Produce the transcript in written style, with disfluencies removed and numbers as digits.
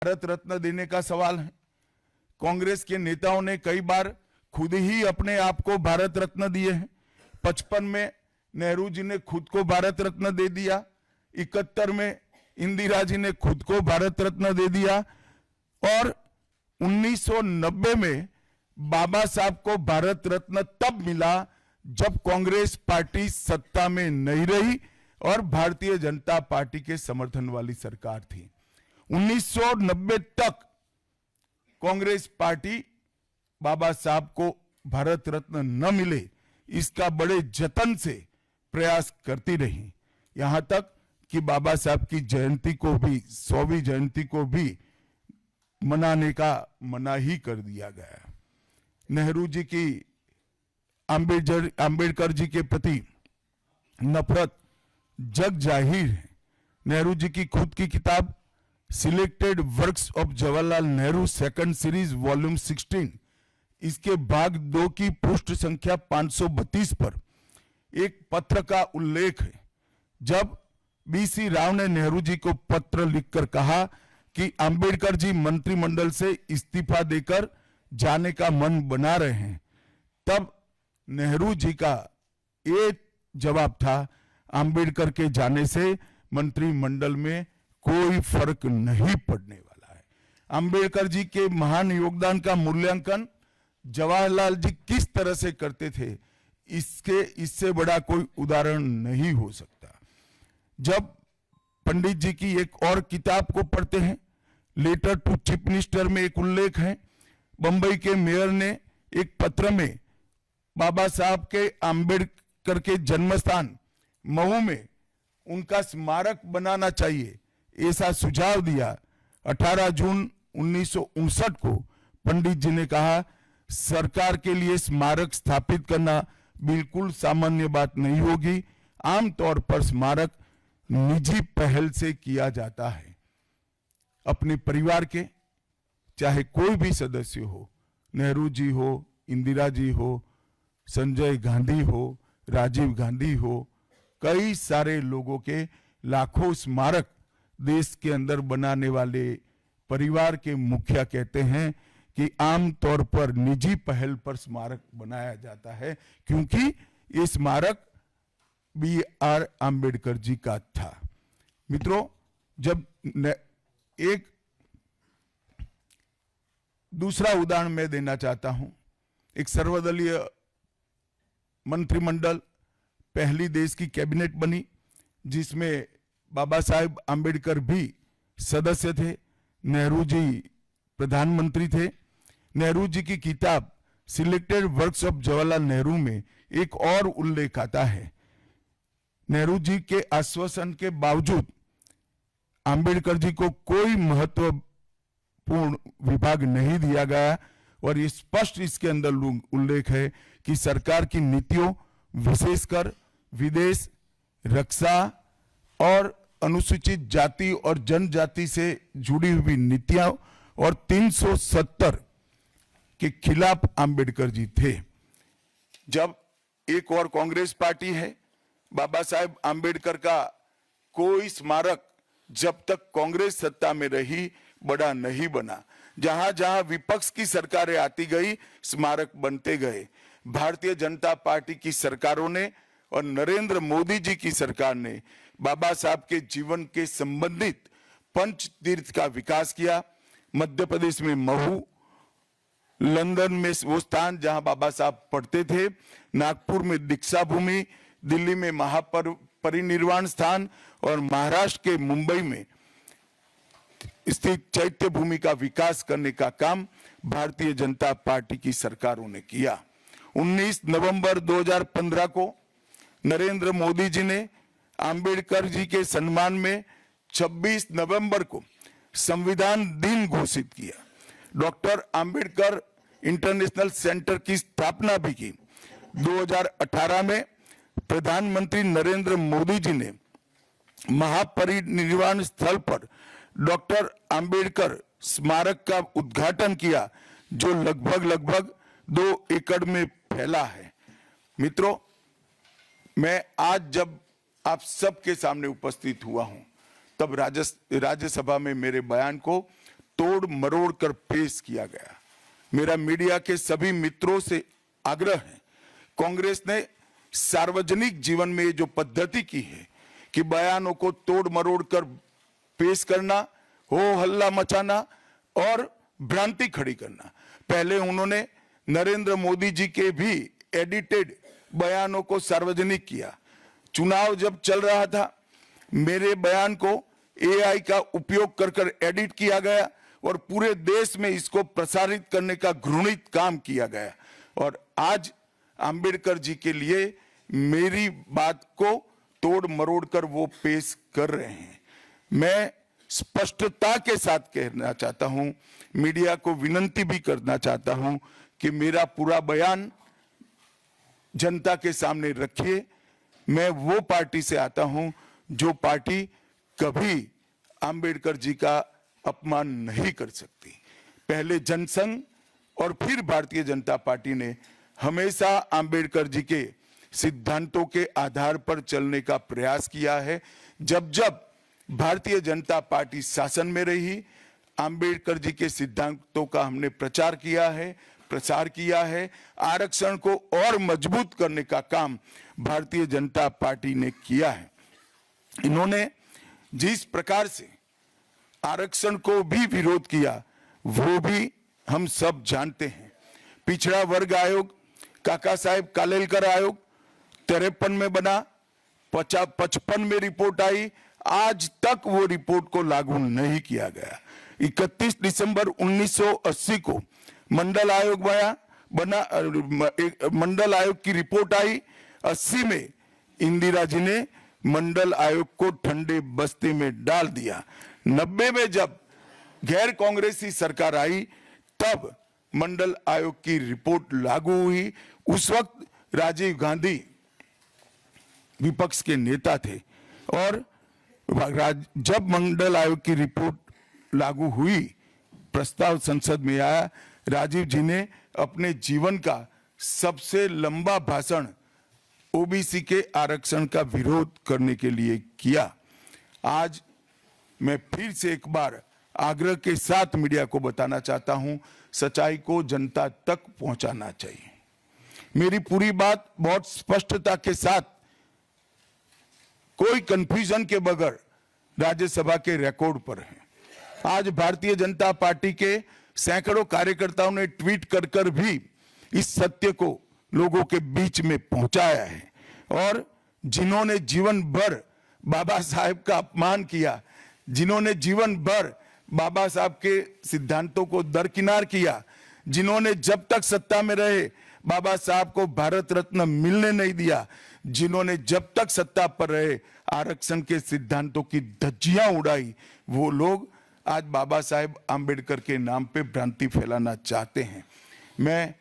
भारत रत्न देने का सवाल है। कांग्रेस के नेताओं ने कई बार खुद ही अपने आप को भारत रत्न दिए हैं। 55 में नेहरू जी ने खुद को भारत रत्न दे दिया, 71 में इंदिरा जी ने खुद को भारत रत्न दे दिया और 1990 में बाबा साहब को भारत रत्न तब मिला जब कांग्रेस पार्टी सत्ता में नहीं रही और भारतीय जनता पार्टी के समर्थन वाली सरकार थी। 1990 तक कांग्रेस पार्टी बाबा साहब को भारत रत्न न मिले इसका बड़े जतन से प्रयास करती रही, यहां तक कि बाबा साहब की जयंती को भी 100वीं जयंती को भी मनाने का मना ही कर दिया गया। नेहरू जी की अंबेडकर जी के प्रति नफरत जग जाहिर है। नेहरू जी की खुद की किताब selected works of Jawaharlal Nehru second series volume 16 इसके भाग 2 की पृष्ठ संख्या 532 पर एक पत्र का उल्लेख है, जब बीसी राव ने नेहरू जी को पत्र लिखकर कहा कि अंबेडकर जी मंत्रिमंडल से इस्तीफा देकर जाने का मन बना रहे हैं, तब नेहरू जी का ये जवाब था, अंबेडकर के जाने से मंत्रिमंडल में कोई फर्क नहीं पड़ने वाला है। अंबेडकर जी के महान योगदान का मूल्यांकन जवाहरलाल जी किस तरह से करते थे, इससे बड़ा कोई उदाहरण नहीं हो सकता। जब पंडित जी की एक और किताब को पढ़ते हैं, लेटर टू चीफ मिनिस्टर में एक उल्लेख है, बंबई के मेयर ने एक पत्र में बाबा साहब के अंबेडकर के जन्मस्थान महू में उनका स्मारक बनाना चाहिए ऐसा सुझाव दिया। 18 जून 1959 को पंडित जी ने कहा, सरकार के लिए स्मारक स्थापित करना बिल्कुल सामान्य बात नहीं होगी, आमतौर पर स्मारक निजी पहल से किया जाता है। अपने परिवार के चाहे कोई भी सदस्य हो, नेहरू जी हो, इंदिरा जी हो, संजय गांधी हो, राजीव गांधी हो, कई सारे लोगों के लाखों स्मारक देश के अंदर बनाने वाले परिवार के मुखिया कहते हैं कि आमतौर पर निजी पहल पर स्मारक बनाया जाता है, क्योंकि ये स्मारक BR अंबेडकर जी का था। मित्रों, जब एक दूसरा उदाहरण मैं देना चाहता हूं, एक सर्वदलीय मंत्रिमंडल पहली देश की कैबिनेट बनी जिसमें बाबा साहेब अंबेडकर भी सदस्य थे, नेहरू जी प्रधानमंत्री थे। नेहरू जी की किताब selected works of Jawaharlal Nehru में एक और उल्लेख आता है, नेहरू जी के आश्वासन के बावजूद अंबेडकर जी को कोई महत्वपूर्ण विभाग नहीं दिया गया और ये स्पष्ट इसके अंदर उल्लेख है कि सरकार की नीतियों विशेषकर विदेश, रक्षा और अनुसूचित जाति और जनजाति से जुड़ी हुई नीतियां और 370 के खिलाफ अंबेडकर जी थे। जब एक और कांग्रेस पार्टी है, बाबा साहेब अंबेडकर का कोई स्मारक जब तक कांग्रेस सत्ता में रही बड़ा नहीं बना। जहां जहां विपक्ष की सरकारें आती गई, स्मारक बनते गए। भारतीय जनता पार्टी की सरकारों ने और नरेंद्र मोदी जी की सरकार ने बाबा साहब के जीवन के संबंधित पंच तीर्थ का विकास किया। मध्य प्रदेश में महू, लंदन में वो स्थान जहां बाबा साहब पढ़ते थे, नागपुर में दीक्षा भूमि, दिल्ली में महापरिनिर्वाण स्थान और महाराष्ट्र के मुंबई में स्थित चैत्य भूमि का विकास करने का काम भारतीय जनता पार्टी की सरकारों ने किया। 19 नवंबर 2015 को नरेंद्र मोदी जी ने अंबेडकर जी के सम्मान में 26 नवंबर को संविधान दिन घोषित किया। डॉक्टर अंबेडकर इंटरनेशनल सेंटर की स्थापना भी की। 2018 में प्रधानमंत्री नरेंद्र मोदी जी ने महापरिनिर्वाण स्थल पर डॉक्टर अंबेडकर स्मारक का उद्घाटन किया, जो लगभग 2 एकड़ में फैला है। मित्रों, मैं आज जब आप सबके सामने उपस्थित हुआ हूं, तब राज्यसभा में मेरे बयान को तोड़ मरोड़ कर पेश किया गया। मेरा मीडिया के सभी मित्रों से आग्रह है, कांग्रेस ने सार्वजनिक जीवन में ये जो पद्धति की है कि बयानों को तोड़ मरोड़ कर पेश करना, हो हल्ला मचाना और भ्रांति खड़ी करना। पहले उन्होंने नरेंद्र मोदी जी के भी एडिटेड बयानों को सार्वजनिक किया। चुनाव जब चल रहा था, मेरे बयान को एआई का उपयोग कर एडिट किया गया और पूरे देश में इसको प्रसारित करने का घृणित काम किया गया। और आज अंबेडकर जी के लिए मेरी बात को तोड़ मरोड़ कर वो पेश कर रहे हैं। मैं स्पष्टता के साथ कहना चाहता हूं, मीडिया को विनती भी करना चाहता हूं कि मेरा पूरा बयान जनता के सामने रखिए। मैं वो पार्टी से आता हूं जो पार्टी कभी अंबेडकर जी का अपमान नहीं कर सकती। पहले जनसंघ और फिर भारतीय जनता पार्टी ने हमेशा अंबेडकर जी के सिद्धांतों के आधार पर चलने का प्रयास किया है। जब जब भारतीय जनता पार्टी शासन में रही, अंबेडकर जी के सिद्धांतों का हमने प्रचार किया है, प्रसार किया है। आरक्षण को और मजबूत करने का काम भारतीय जनता पार्टी ने किया है। इन्होंने जिस प्रकार से आरक्षण को भी विरोध किया, वो भी हम सब जानते हैं। पिछड़ा वर्ग आयोग, काका साहेब कालेलकर आयोग 53 में बना, 55 में रिपोर्ट आई, आज तक वो रिपोर्ट को लागू नहीं किया गया। 31 दिसंबर 1980 को मंडल आयोग बना, मंडल आयोग की रिपोर्ट आई। 80 में इंदिरा जी ने मंडल आयोग को ठंडे बस्ते में डाल दिया। 90 में जब गैर कांग्रेसी सरकार आई, तब मंडल आयोग की रिपोर्ट लागू हुई। उस वक्त राजीव गांधी विपक्ष के नेता थे और जब मंडल आयोग की रिपोर्ट लागू हुई, प्रस्ताव संसद में आया, राजीव जी ने अपने जीवन का सबसे लंबा भाषण ओबीसी के आरक्षण का विरोध करने के लिए किया। आज मैं फिर से एक बार आग्रह के साथ मीडिया को बताना चाहता हूं, सच्चाई को जनता तक पहुंचाना चाहिए। मेरी पूरी बात बहुत स्पष्टता के साथ, कोई कंफ्यूजन के बगैर राज्यसभा के रिकॉर्ड पर है। आज भारतीय जनता पार्टी के सैकड़ों कार्यकर्ताओं ने ट्वीट कर भी इस सत्य को लोगों के बीच में पहुंचाया है। और जिन्होंने जीवन भर बाबा साहेब का अपमान किया, जिन्होंने जीवन भर बाबा साहब के सिद्धांतों को दरकिनार किया, जिन्होंने जब तक सत्ता में रहे बाबा साहब को भारत रत्न मिलने नहीं दिया, जिन्होंने जब तक सत्ता पर रहे आरक्षण के सिद्धांतों की धज्जियां उड़ाई, वो लोग आज बाबा साहेब आंबेडकर के नाम पे भ्रांति फैलाना चाहते हैं। मैं